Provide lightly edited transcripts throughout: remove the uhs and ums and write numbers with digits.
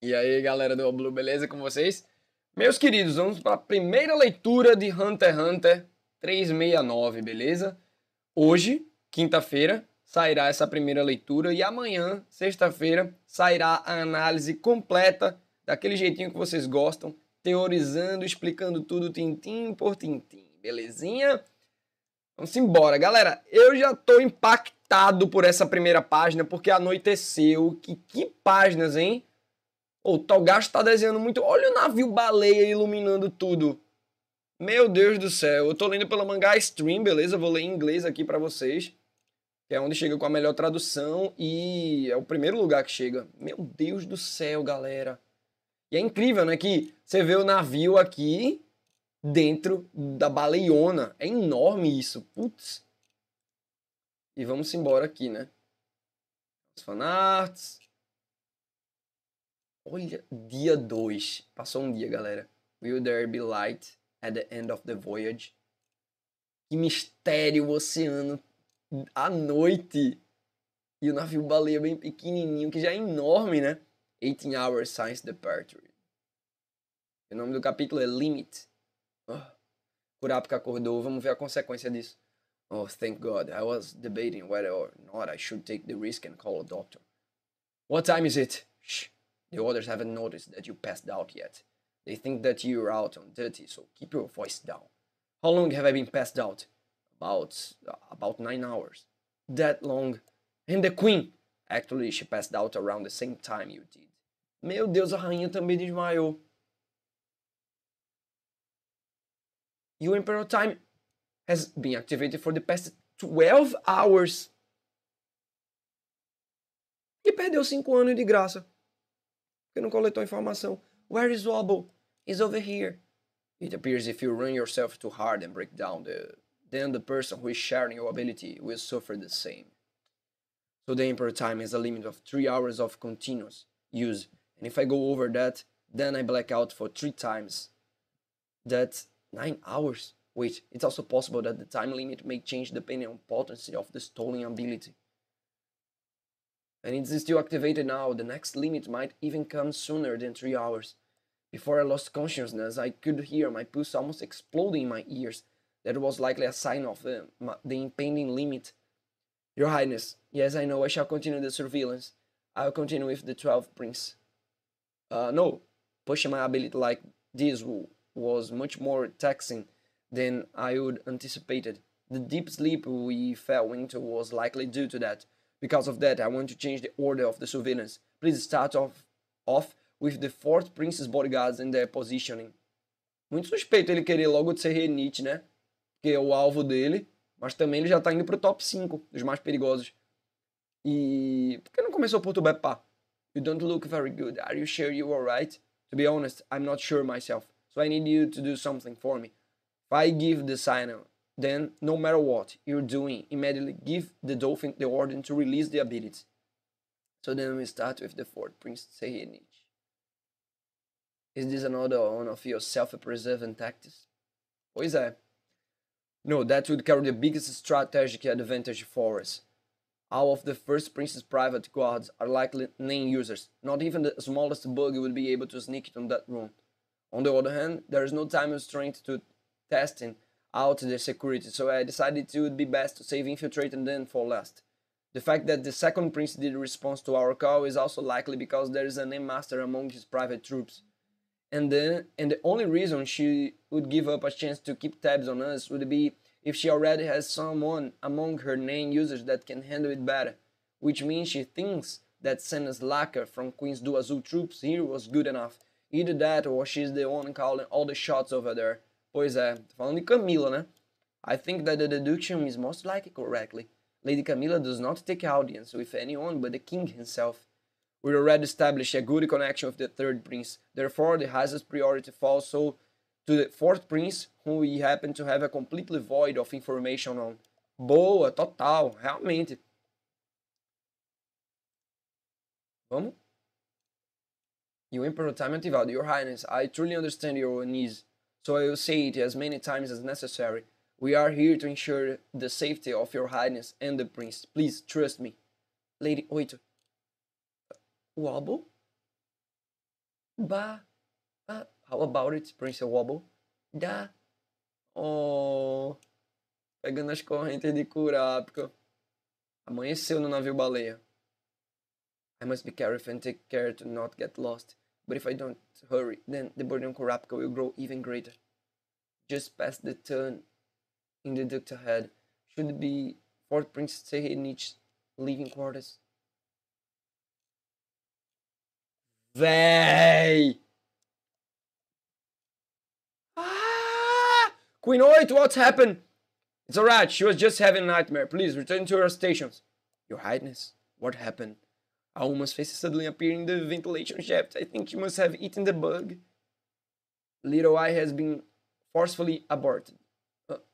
E aí, galera do Blue, beleza com vocês? Meus queridos, vamos para a primeira leitura de Hunter x Hunter 369, beleza? Hoje, quinta-feira, sairá essa primeira leitura e amanhã, sexta-feira, sairá a análise completa, daquele jeitinho que vocês gostam, teorizando, explicando tudo tintim por tintim, belezinha? Vamos embora, galera. Eu já tô impactado por essa primeira página porque anoiteceu. Que páginas, hein? O Togashi tá desenhando muito. Olha o navio baleia iluminando tudo. Meu Deus do céu. Eu tô lendo pela Mangá Stream, beleza? Vou ler em inglês aqui pra vocês. Que é onde chega com a melhor tradução. E é o primeiro lugar que chega. Meu Deus do céu, galera. E é incrível, né? Que você vê o navio aqui dentro da baleiona. É enorme isso. Putz. E vamos embora aqui, né? Os fanarts. Olha, dia 2. Passou um dia, galera. Will there be light at the end of the voyage? Que mistério, o oceano à noite. E o navio baleia bem pequenininho, que já é enorme, né? 18 Hours Science Departure. O nome do capítulo é Limit. Kurapika acordou, vamos ver a consequência disso. Oh, thank God. I was debating whether or not I should take the risk and call a doctor. What time is it? Shh. The others haven't noticed that you passed out yet. They think that you're out on duty, so keep your voice down. How long have I been passed out? About 9 hours. That long. And the Queen? Actually, she passed out around the same time you did. Meu Deus, a rainha também desmaiou. Your Imperial Time has been activated for the past 12 hours. E perdeu 5 anos de graça. Porque não coletou informação. Where is Wobble? He's over here. It appears if you run yourself too hard and break down, then the person who is sharing your ability will suffer the same. So the Emperor time has a limit of 3 hours of continuous use. And if I go over that, then I black out for 3 times. That's 9 hours. Wait, it's also possible that the time limit may change depending on potency of the stolen ability. And it's still activated now. The next limit might even come sooner than 3 hours. Before I lost consciousness, I could hear my pulse almost exploding in my ears. That was likely a sign of the impending limit. Your Highness, yes, I know, I shall continue the surveillance. I'll continue with the 12th Prince. No, pushing my ability like this was much more taxing than I would anticipated. The deep sleep we fell into was likely due to that. Because of that, I want to change the order of the surveillance. Please start off with the 4th Prince's bodyguards and their positioning. Muito suspeito ele querer logo de ser Renit, né? Que é o alvo dele. Mas também ele já tá indo pro top 5 dos mais perigosos. E... por que não começou por Tubepá? You don't look very good. Are you sure you're alright? To be honest, I'm not sure myself. So I need you to do something for me. If I give the signal, then, no matter what you're doing, immediately give the dolphin the order to release the ability. So then we start with the 4th Prince Serenich. Is this another one of your self-preserving tactics? Pois é. No, that would carry the biggest strategic advantage for us. All of the 1st Prince's private guards are likely name users. Not even the smallest bug will be able to sneak into that room. On the other hand, there is no time or strength to testing out the security, so I decided it would be best to save infiltrate and then for last. The fact that the 2nd Prince did response to our call is also likely because there is a name master among his private troops. And the only reason she would give up a chance to keep tabs on us would be if she already has someone among her name users that can handle it better, which means she thinks that sending Slacker from Queen's do Azul troops here was good enough. Either that or she's the one calling all the shots over there. Pois é, tô falando de Camila, né? I think that the deduction is most likely correctly. Lady Camila does not take audience with anyone but the king himself. We already established a good connection with the 3rd Prince. Therefore, the highest priority falls so to the 4th Prince, whom we happen to have a completely void of information on. Boa, total, realmente. Vamos? Your Emperor time ativado. Your Highness, I truly understand your unease. So I will say it as many times as necessary. We are here to ensure the safety of your Highness and the Prince. Please, trust me. Lady 8. Wobble? Bah, how about it, Prince Wobble? Da. Oh, pegando as correntes de Kurapika. Amanheceu no navio baleia. I must be careful and take care to not get lost. But if I don't hurry, then the burden on Kurapika will grow even greater. Just past the turn in the duct ahead should be Fort Prince Serenich living quarters. Véi! Ah! Queen 8, what's happened? It's alright, she was just having a nightmare. Please return to your stations. Your Highness, what happened? A woman's face suddenly appeared in the ventilation shaft. I think she must have eaten the bug. Little Eye has been forcefully aborted.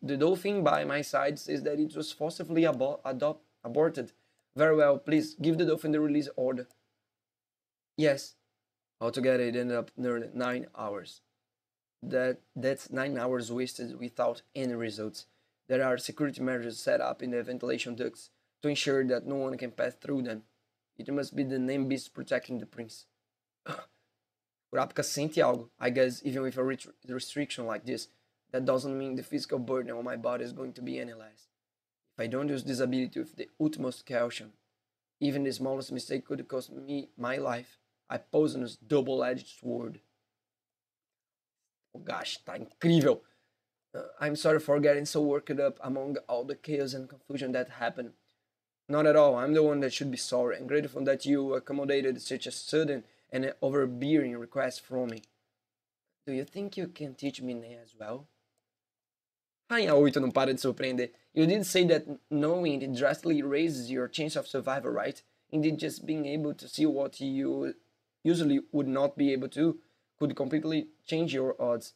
The dolphin by my side says that it was forcibly aborted. Very well, please give the dolphin the release order. Yes. Altogether, it ended up nearly 9 hours. That's 9 hours wasted without any results. There are security measures set up in the ventilation ducts to ensure that no one can pass through them. It must be the name beast protecting the prince. Kurapika sente algo. I guess even with a restriction like this, that doesn't mean the physical burden on my body is going to be any less. If I don't use this ability with the utmost caution, even the smallest mistake could cost me my life. A poisonous double-edged sword. Oh gosh, tá incrível. I'm sorry for getting so worked up among all the chaos and confusion that happened. Not at all. I'm the one that should be sorry and grateful that you accommodated such a sudden and overbearing request from me. Do you think you can teach me as well? Rainha 8 não para de surpreender. You did say that knowing it drastically raises your chance of survival, right? Indeed, just being able to see what you usually would not be able to could completely change your odds.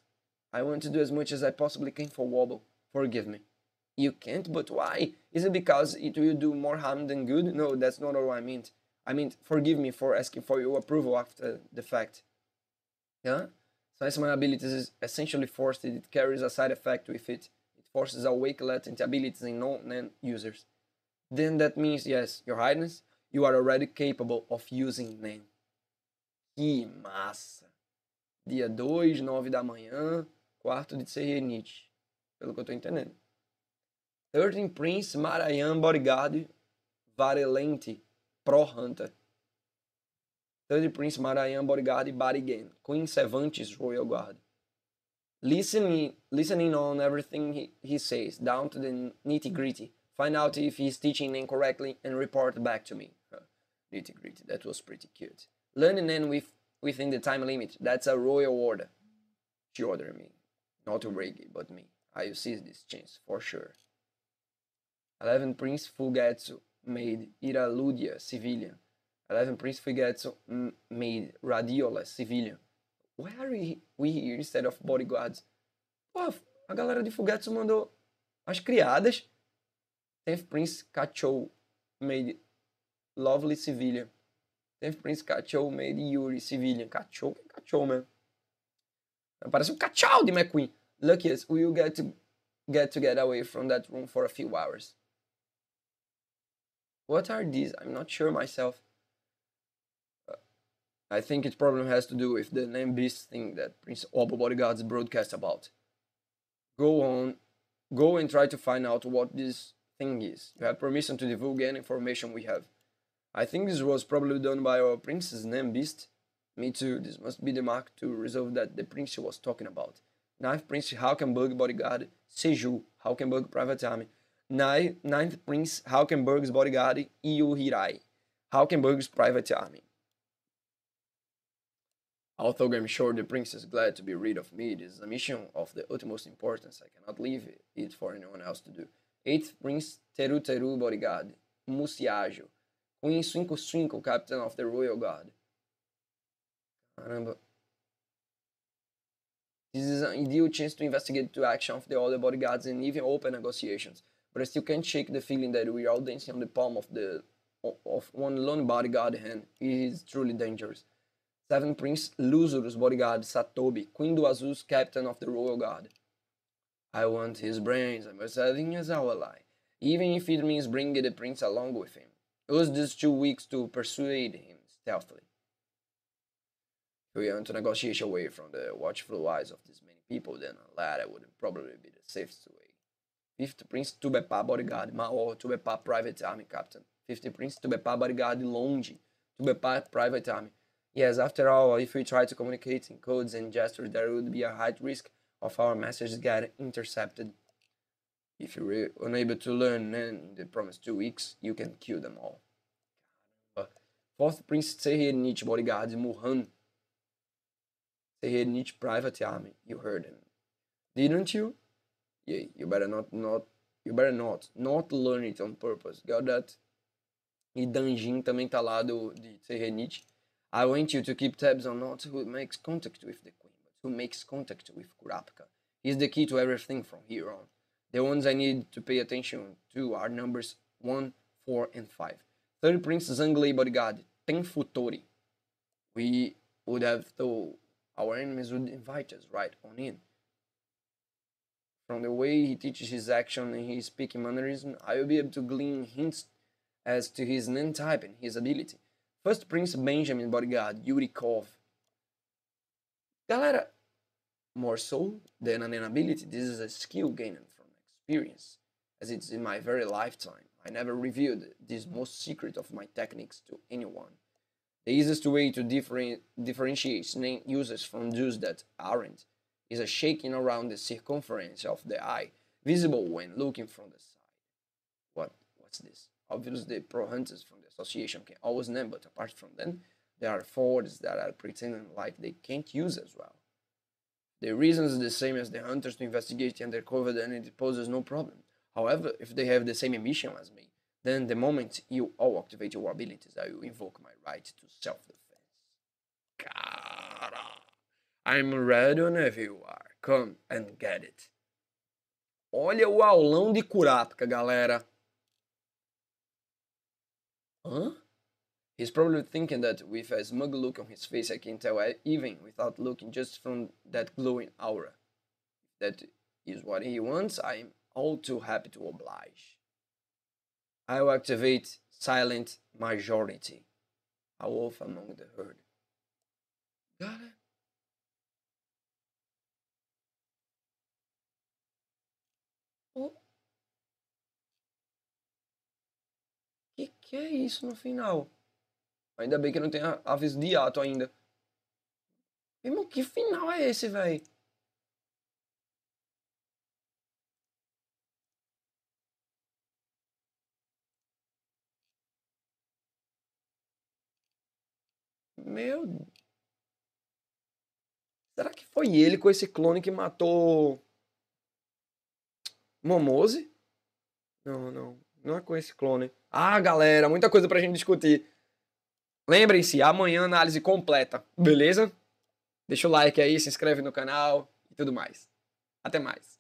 I want to do as much as I possibly can for Wobble. Forgive me. You can't, but why? Is it because it will do more harm than good? No, that's not what I meant. I meant, forgive me for asking for your approval after the fact. Yeah? Since my ability is essentially forced, it carries a side effect with it. It forces awake latent abilities in non users. Then that means, yes, Your Highness, you are already capable of using NAN. Que massa! Dia 2, 9 da manhã, quarto de Serenite. Pelo que eu tô entendendo. 13 Prince, Maranhão, Bodyguard, Varelente, Pro Hunter. 30 Prince, Maranhão, Bodyguard, Barigan, Queen Cervantes, Royal Guard. Listening on everything he says, down to the nitty-gritty. Find out if he's teaching incorrectly and report back to me. Nitty-gritty, that was pretty cute. Learning and within the time limit, that's a royal order. She ordered me. Not Reggie, but me. I will seize this chance, for sure. 11 Prince Fugetsu made Iraludia civilian. 11 Prince Fugetsu made Radiola civilian. Why are we here instead of bodyguards? Pô, a galera de Fugetsu mandou as criadas. 10th Prince Kachou made Lovely civilian. 10th Prince Kachou made Yuri civilian. Kachou mesmo. Parece um Kachou de McQueen. Luckiest, we'll get to get away from that room for a few hours. What are these? I'm not sure myself. I think it probably has to do with the name beast thing that Prince Obo Bodyguards broadcast about. Go and try to find out what this thing is. You have permission to divulge any information we have. I think this was probably done by our prince's name beast. Me too, this must be the mark to resolve that the prince was talking about. 9th Prince Haukenberg Bodyguard, Seju, Haukenberg Private Army. 9th Prince Haukenberg's Bodyguard, Iu Hirai, Haukenberg's Private Army. Although I'm sure the prince is glad to be rid of me, it is a mission of the utmost importance. I cannot leave it for anyone else to do. 8th Prince Teru Teru Bodyguard, Musiajo, Queen Swinko Swinko, Captain of the Royal Guard. Caramba. This is an ideal chance to investigate the action of the other bodyguards and even open negotiations. But I still can't shake the feeling that we are all dancing on the palm of one lone bodyguard hand. It is truly dangerous. 7th Prince Luzur's Bodyguard, Satobi, Queen do Azul's Captain of the Royal Guard. I want his brains. I must have him as our ally, even if it means bringing the prince along with him. Use these 2 weeks to persuade him stealthily. If we want to negotiate away from the watchful eyes of these many people, then a ladder would probably be the safest way. 50 Prince, Tubepá bodyguard, Mao, Tubepá private army captain. 50 Prince, Tubepá bodyguard, Longe, Tubepá private army. Yes, after all, if we try to communicate in codes and gestures, there would be a high risk of our messages getting intercepted. If you're unable to learn in the promised 2 weeks, you can kill them all. 4th Prince, Serenich bodyguard, Muhan. Serenich private army. You heard him, didn't you? Yeah, you better not learn it on purpose. Got that? E Danjin também tá lá de Serenich. I want you to keep tabs on not who makes contact with the queen, but who makes contact with Kurapika. He's the key to everything from here on. The ones I need to pay attention to are numbers 1, 4, and 5. 3rd Prince Zanglei bodyguard, Tenfutori. We would have thought our enemies would invite us right on in. From the way he teaches his action and his speaking mannerism, I will be able to glean hints as to his name type and his ability. 1st Prince Benjamin bodyguard, Yurikov. Galera, more so than an ability, this is a skill gained from experience, as it's in my very lifetime. I never revealed this most secret of my techniques to anyone. The easiest way to differentiate users from those that aren't is a shaking around the circumference of the eye, visible when looking from the side. What's this? Obviously, the pro hunters from the association can always name, but apart from them, there are forwards that are pretending like they can't use as well. The reason is the same as the hunters to investigate undercover, then it poses no problem. However, if they have the same mission as me, then the moment you all activate your abilities, I will invoke my right to self-defense. Cara, I'm ready whenever you are. Come and get it. Olha o aulão de Kurapika, galera. Huh? He's probably thinking that with a smug look on his face I can tell even without looking, just from that glowing aura. If that is what he wants, I'm all too happy to oblige. I will activate Silent Majority, a wolf among the herd. Got it? Oh. Que é isso no final? Ainda bem que não tem aviso de ato ainda. Irmão, que final é esse, velho? Meu... Será que foi ele com esse clone que matou... Momose? Não é com esse clone. Ah, galera, muita coisa pra gente discutir. Lembrem-se, amanhã análise completa, beleza? Deixa o like aí, se inscreve no canal e tudo mais. Até mais.